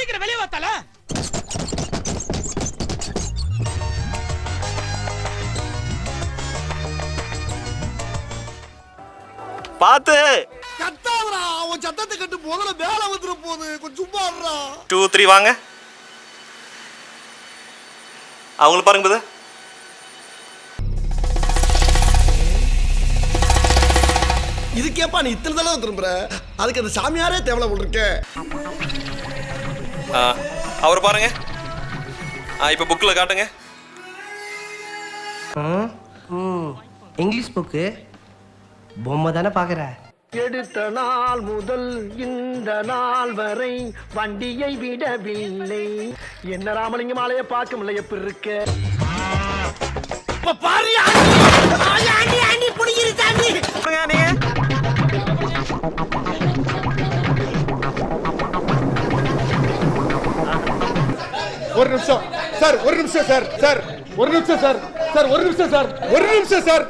சீக்கிரம் வெளியே வாத்தால. பாத்து கத்தாதடா, உன் சத்தத்தை கட்டு முதல்ல வேலை வந்துற போகுது. கொஞ்சம் சும்மா இருடா. 2 3 வாங்க. அவங்கள பாருங்க பத. இதுக்கேப்பா நீ இத்தனை தடவை திரும்புற? அதுக்கு அந்த சாமியாரே தேவலை போல் இருக்க. அவர் பாருங்க. இப்ப புக்ல காட்டுங்க. இங்கிலீஷ் புக்கு பொம்மை தானே பாக்குற. எடுத்த நாள் முதல் இந்த நாள் வரை வண்டியை விடவில்லை. என்ன ராமலிங்க மாலையை பார்க்க முடியல. எப்படி இருக்க ஒரு நிமிஷம் சார், ஒரு நிமிஷம் சார், சார் ஒரு நிமிஷம் சார், சார் ஒரு நிமிஷம் சார், ஒரு நிமிஷம் சார்.